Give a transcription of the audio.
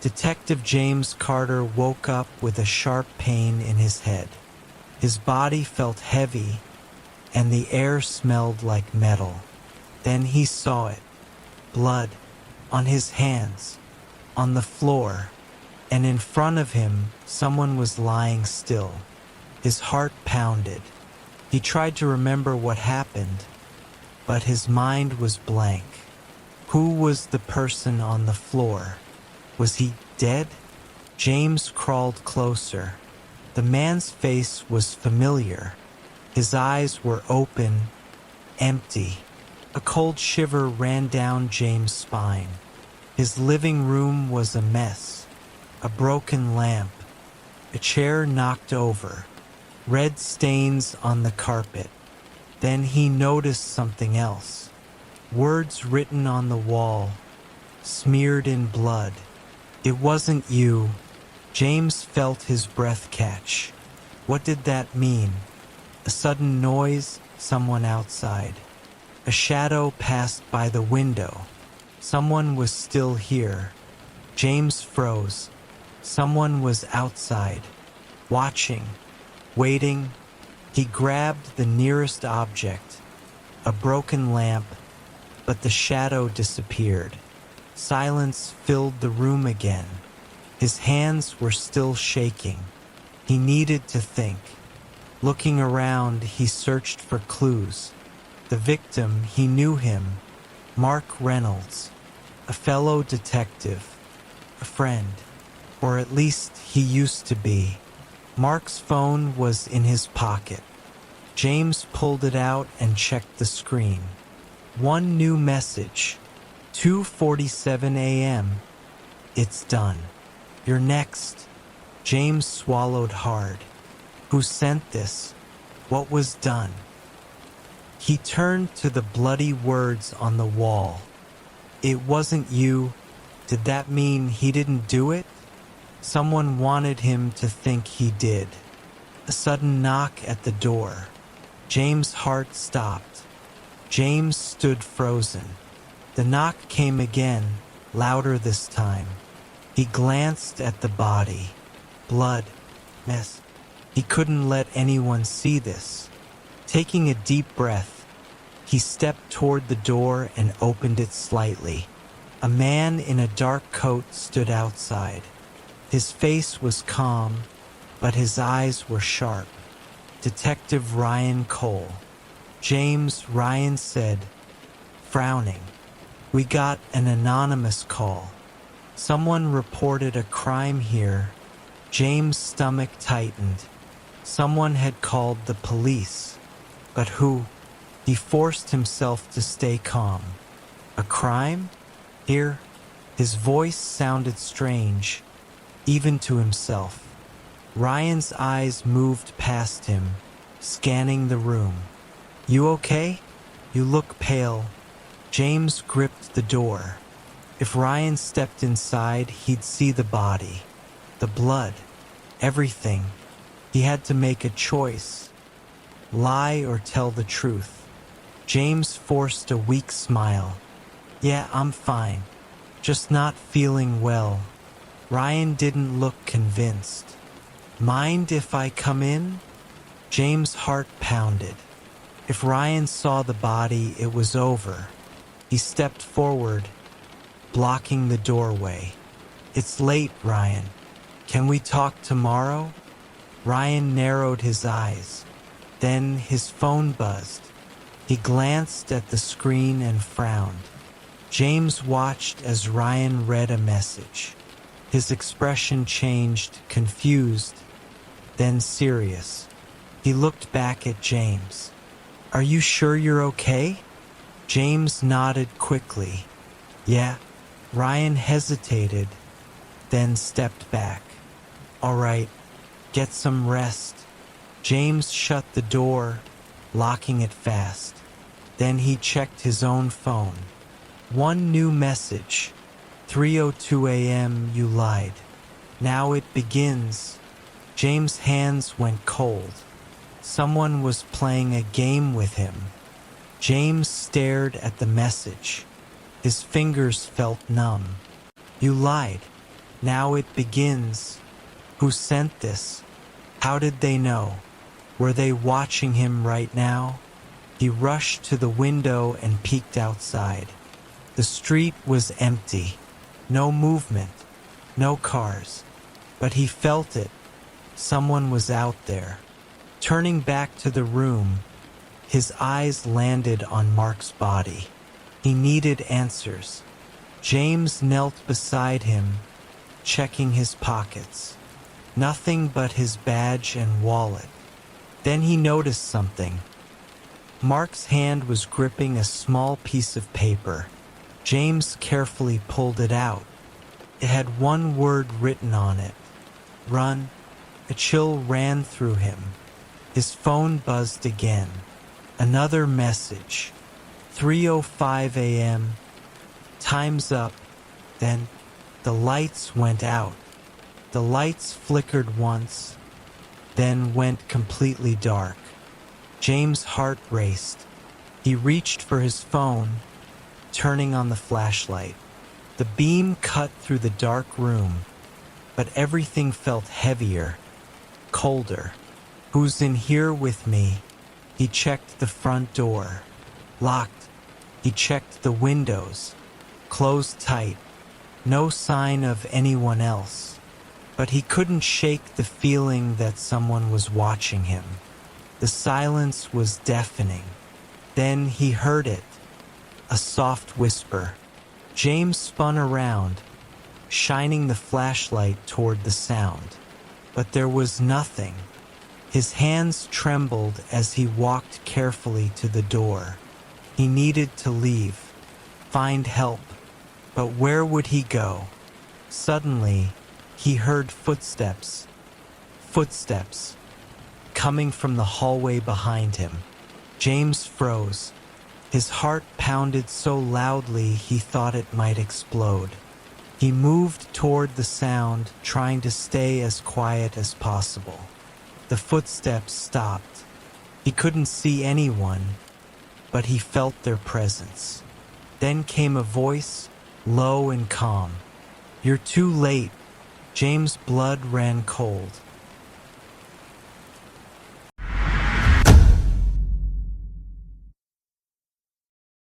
Detective James Carter woke up with a sharp pain in his head. His body felt heavy, and the air smelled like metal. Then he saw it. Blood on his hands, on the floor, and in front of him someone was lying still. His heart pounded. He tried to remember what happened, but his mind was blank. Who was the person on the floor? Was he dead? James crawled closer. The man's face was familiar. His eyes were open, empty. A cold shiver ran down James' spine. His living room was a mess. A broken lamp, a chair knocked over, red stains on the carpet. Then he noticed something else. Words written on the wall, smeared in blood. It wasn't you. James felt his breath catch. What did that mean? A sudden noise, someone outside. A shadow passed by the window. Someone was still here. James froze. Someone was outside, watching, waiting. He grabbed the nearest object, a broken lamp, but the shadow disappeared. Silence filled the room again. His hands were still shaking. He needed to think. Looking around, he searched for clues. The victim, he knew him, Mark Reynolds, a fellow detective, a friend, or at least he used to be. Mark's phone was in his pocket. James pulled it out and checked the screen. One new message, 2:47 a.m. It's done. You're next. James swallowed hard. Who sent this? What was done? He turned to the bloody words on the wall. It wasn't you. Did that mean he didn't do it? Someone wanted him to think he did. A sudden knock at the door. James' heart stopped. James stood frozen. The knock came again, louder this time. He glanced at the body. Blood. Mess. He couldn't let anyone see this. Taking a deep breath, he stepped toward the door and opened it slightly. A man in a dark coat stood outside. His face was calm, but his eyes were sharp. Detective Ryan Cole. James, Ryan said, frowning. We got an anonymous call. Someone reported a crime here. James' stomach tightened. Someone had called the police. But who? He forced himself to stay calm. A crime? Here? His voice sounded strange, even to himself. Ryan's eyes moved past him, scanning the room. You okay? You look pale. James gripped the door. If Ryan stepped inside, he'd see the body, the blood, everything. He had to make a choice. Lie or tell the truth. James forced a weak smile. Yeah, I'm fine. Just not feeling well. Ryan didn't look convinced. Mind if I come in? James' heart pounded. If Ryan saw the body, it was over. He stepped forward, blocking the doorway. It's late, Ryan. Can we talk tomorrow? Ryan narrowed his eyes. Then his phone buzzed. He glanced at the screen and frowned. James watched as Ryan read a message. His expression changed, confused, then serious. He looked back at James. Are you sure you're okay? James nodded quickly. Yeah. Ryan hesitated, then stepped back. All right, get some rest. James shut the door, locking it fast. Then he checked his own phone. One new message. 3:02 a.m. You lied. Now it begins. James' hands went cold. Someone was playing a game with him. James stared at the message. His fingers felt numb. You lied. Now it begins. Who sent this? How did they know? Were they watching him right now? He rushed to the window and peeked outside. The street was empty. No movement. No cars. But he felt it. Someone was out there. Turning back to the room, his eyes landed on Mark's body. He needed answers. James knelt beside him, checking his pockets. Nothing but his badge and wallet. Then he noticed something. Mark's hand was gripping a small piece of paper. James carefully pulled it out. It had one word written on it. Run. A chill ran through him. His phone buzzed again. Another message. 3:05 a.m. Time's up. Then the lights went out. The lights flickered once, then went completely dark. James' heart raced. He reached for his phone, turning on the flashlight. The beam cut through the dark room, but everything felt heavier, colder. Who's in here with me? He checked the front door. Locked. He checked the windows. Closed tight. No sign of anyone else. But he couldn't shake the feeling that someone was watching him. The silence was deafening. Then he heard it. A soft whisper. James spun around, shining the flashlight toward the sound. But there was nothing. His hands trembled as he walked carefully to the door. He needed to leave, find help. But where would he go? Suddenly, he heard footsteps. Footsteps. Coming from the hallway behind him. James froze. His heart pounded so loudly he thought it might explode. He moved toward the sound, trying to stay as quiet as possible. The footsteps stopped. He couldn't see anyone, but he felt their presence. Then came a voice, low and calm. You're too late. James' blood ran cold.